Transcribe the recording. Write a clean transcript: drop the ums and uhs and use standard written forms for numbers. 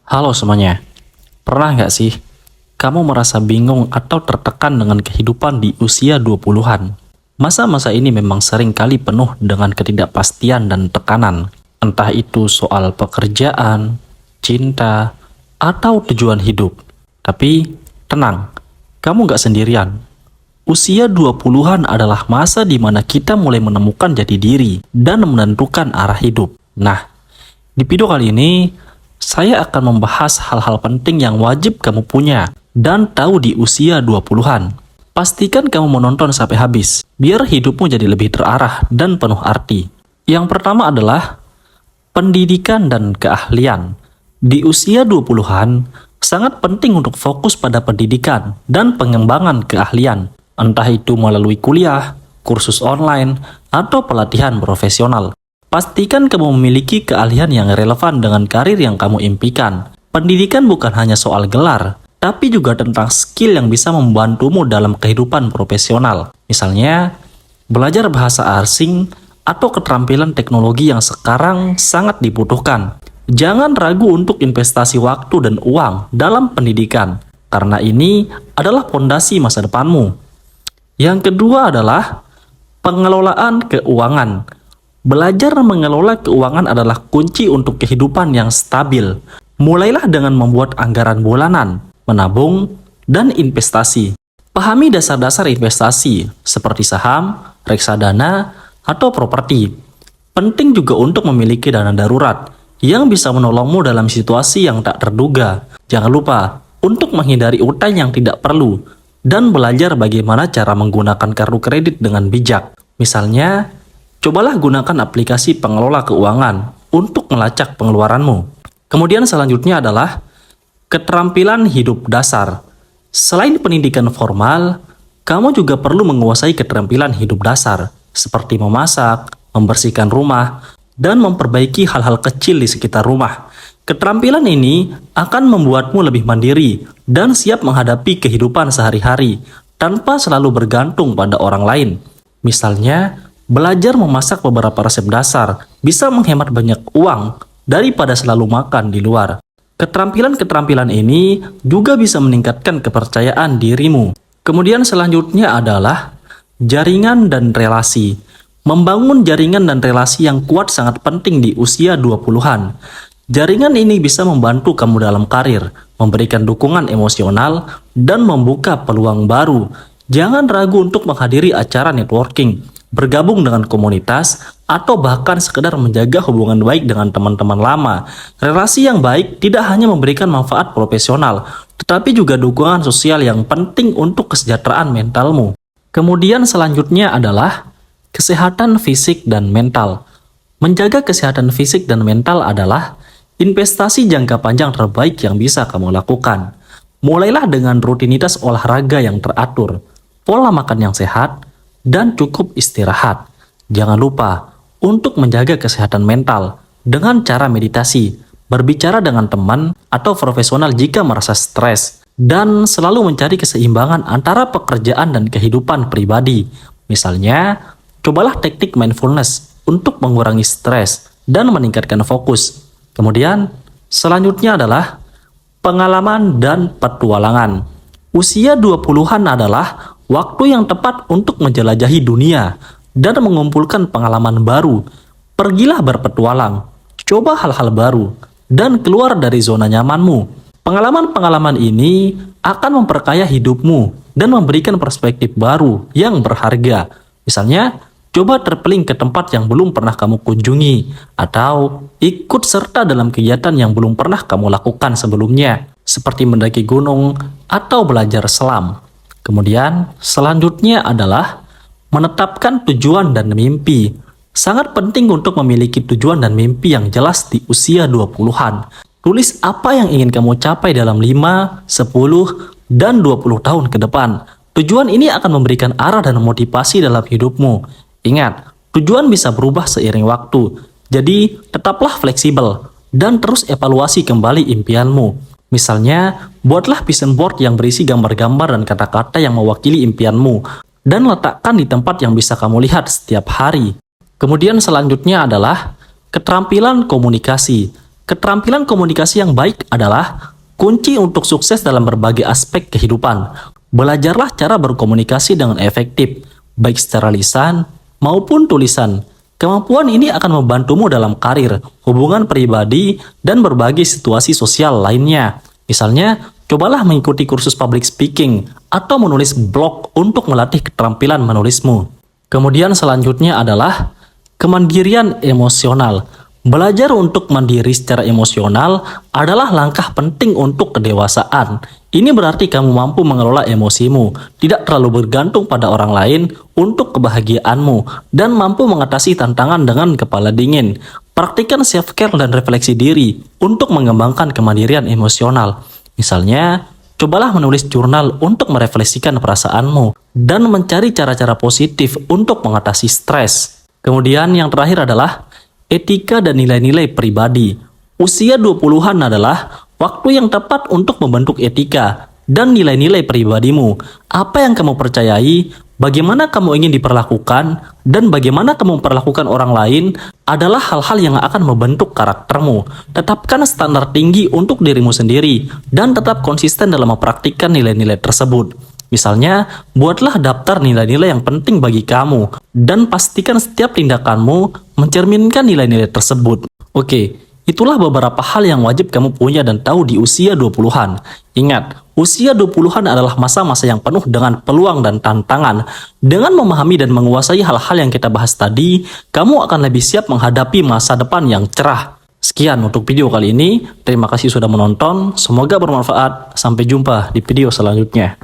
Halo semuanya, pernah nggak sih kamu merasa bingung atau tertekan dengan kehidupan di usia 20-an? Masa-masa ini memang sering kali penuh dengan ketidakpastian dan tekanan, entah itu soal pekerjaan, cinta, atau tujuan hidup. Tapi tenang, kamu nggak sendirian. Usia 20-an adalah masa di mana kita mulai menemukan jati diri dan menentukan arah hidup. Nah, di video kali ini, saya akan membahas hal-hal penting yang wajib kamu punya dan tahu di usia 20-an. Pastikan kamu menonton sampai habis, biar hidupmu jadi lebih terarah dan penuh arti. Yang pertama adalah pendidikan dan keahlian. Di usia 20-an, sangat penting untuk fokus pada pendidikan dan pengembangan keahlian, entah itu melalui kuliah, kursus online, atau pelatihan profesional. Pastikan kamu memiliki keahlian yang relevan dengan karir yang kamu impikan. Pendidikan bukan hanya soal gelar, tapi juga tentang skill yang bisa membantumu dalam kehidupan profesional. Misalnya, belajar bahasa asing atau keterampilan teknologi yang sekarang sangat dibutuhkan. Jangan ragu untuk investasi waktu dan uang dalam pendidikan, karena ini adalah fondasi masa depanmu. Yang kedua adalah pengelolaan keuangan. Belajar mengelola keuangan adalah kunci untuk kehidupan yang stabil. Mulailah dengan membuat anggaran bulanan, menabung, dan investasi. Pahami dasar-dasar investasi seperti saham, reksadana, atau properti. Penting juga untuk memiliki dana darurat yang bisa menolongmu dalam situasi yang tak terduga. Jangan lupa untuk menghindari utang yang tidak perlu dan belajar bagaimana cara menggunakan kartu kredit dengan bijak. Misalnya, cobalah gunakan aplikasi pengelola keuangan untuk melacak pengeluaranmu. Kemudian selanjutnya adalah keterampilan hidup dasar. Selain pendidikan formal, kamu juga perlu menguasai keterampilan hidup dasar, seperti memasak, membersihkan rumah, dan memperbaiki hal-hal kecil di sekitar rumah. Keterampilan ini akan membuatmu lebih mandiri dan siap menghadapi kehidupan sehari-hari tanpa selalu bergantung pada orang lain. Misalnya, belajar memasak beberapa resep dasar bisa menghemat banyak uang daripada selalu makan di luar. Keterampilan-keterampilan ini juga bisa meningkatkan kepercayaan dirimu. Kemudian selanjutnya adalah jaringan dan relasi. Membangun jaringan dan relasi yang kuat sangat penting di usia 20-an. Jaringan ini bisa membantu kamu dalam karir, memberikan dukungan emosional, dan membuka peluang baru. Jangan ragu untuk menghadiri acara networking, bergabung dengan komunitas, atau bahkan sekedar menjaga hubungan baik dengan teman-teman lama. Relasi yang baik tidak hanya memberikan manfaat profesional, tetapi juga dukungan sosial yang penting untuk kesejahteraan mentalmu. Kemudian selanjutnya adalah kesehatan fisik dan mental. Menjaga kesehatan fisik dan mental adalah investasi jangka panjang terbaik yang bisa kamu lakukan. Mulailah dengan rutinitas olahraga yang teratur, pola makan yang sehat, dan cukup istirahat. Jangan lupa untuk menjaga kesehatan mental dengan cara meditasi, berbicara dengan teman atau profesional jika merasa stres, dan selalu mencari keseimbangan antara pekerjaan dan kehidupan pribadi. Misalnya, cobalah teknik mindfulness untuk mengurangi stres dan meningkatkan fokus. Kemudian, selanjutnya adalah pengalaman dan petualangan. Usia 20-an adalah waktu yang tepat untuk menjelajahi dunia dan mengumpulkan pengalaman baru. Pergilah berpetualang, coba hal-hal baru, dan keluar dari zona nyamanmu. Pengalaman-pengalaman ini akan memperkaya hidupmu dan memberikan perspektif baru yang berharga. Misalnya, coba terpeling ke tempat yang belum pernah kamu kunjungi, atau ikut serta dalam kegiatan yang belum pernah kamu lakukan sebelumnya, seperti mendaki gunung atau belajar selam. Kemudian, selanjutnya adalah menetapkan tujuan dan mimpi. Sangat penting untuk memiliki tujuan dan mimpi yang jelas di usia 20-an. Tulis apa yang ingin kamu capai dalam 5, 10, dan 20 tahun ke depan. Tujuan ini akan memberikan arah dan motivasi dalam hidupmu. Ingat, tujuan bisa berubah seiring waktu. Jadi, tetaplah fleksibel dan terus evaluasi kembali impianmu. Misalnya, buatlah vision board yang berisi gambar-gambar dan kata-kata yang mewakili impianmu dan letakkan di tempat yang bisa kamu lihat setiap hari. Kemudian selanjutnya adalah keterampilan komunikasi. Keterampilan komunikasi yang baik adalah kunci untuk sukses dalam berbagai aspek kehidupan. Belajarlah cara berkomunikasi dengan efektif, baik secara lisan maupun tulisan. Kemampuan ini akan membantumu dalam karir, hubungan pribadi, dan berbagai situasi sosial lainnya. Misalnya, cobalah mengikuti kursus public speaking atau menulis blog untuk melatih keterampilan menulismu. Kemudian selanjutnya adalah kemandirian emosional. Belajar untuk mandiri secara emosional adalah langkah penting untuk kedewasaan. Ini berarti kamu mampu mengelola emosimu, tidak terlalu bergantung pada orang lain untuk kebahagiaanmu, dan mampu mengatasi tantangan dengan kepala dingin. Praktikkan self-care dan refleksi diri untuk mengembangkan kemandirian emosional. Misalnya, cobalah menulis jurnal untuk merefleksikan perasaanmu dan mencari cara-cara positif untuk mengatasi stres. Kemudian yang terakhir adalah etika dan nilai-nilai pribadi. Usia 20-an adalah waktu yang tepat untuk membentuk etika dan nilai-nilai pribadimu. Apa yang kamu percayai, bagaimana kamu ingin diperlakukan, dan bagaimana kamu memperlakukan orang lain adalah hal-hal yang akan membentuk karaktermu. Tetapkan standar tinggi untuk dirimu sendiri dan tetap konsisten dalam mempraktikkan nilai-nilai tersebut. Misalnya, buatlah daftar nilai-nilai yang penting bagi kamu dan pastikan setiap tindakanmu mencerminkan nilai-nilai tersebut. Oke, itulah beberapa hal yang wajib kamu punya dan tahu di usia 20-an. Ingat, usia 20-an adalah masa-masa yang penuh dengan peluang dan tantangan. Dengan memahami dan menguasai hal-hal yang kita bahas tadi, kamu akan lebih siap menghadapi masa depan yang cerah. Sekian untuk video kali ini. Terima kasih sudah menonton. Semoga bermanfaat. Sampai jumpa di video selanjutnya.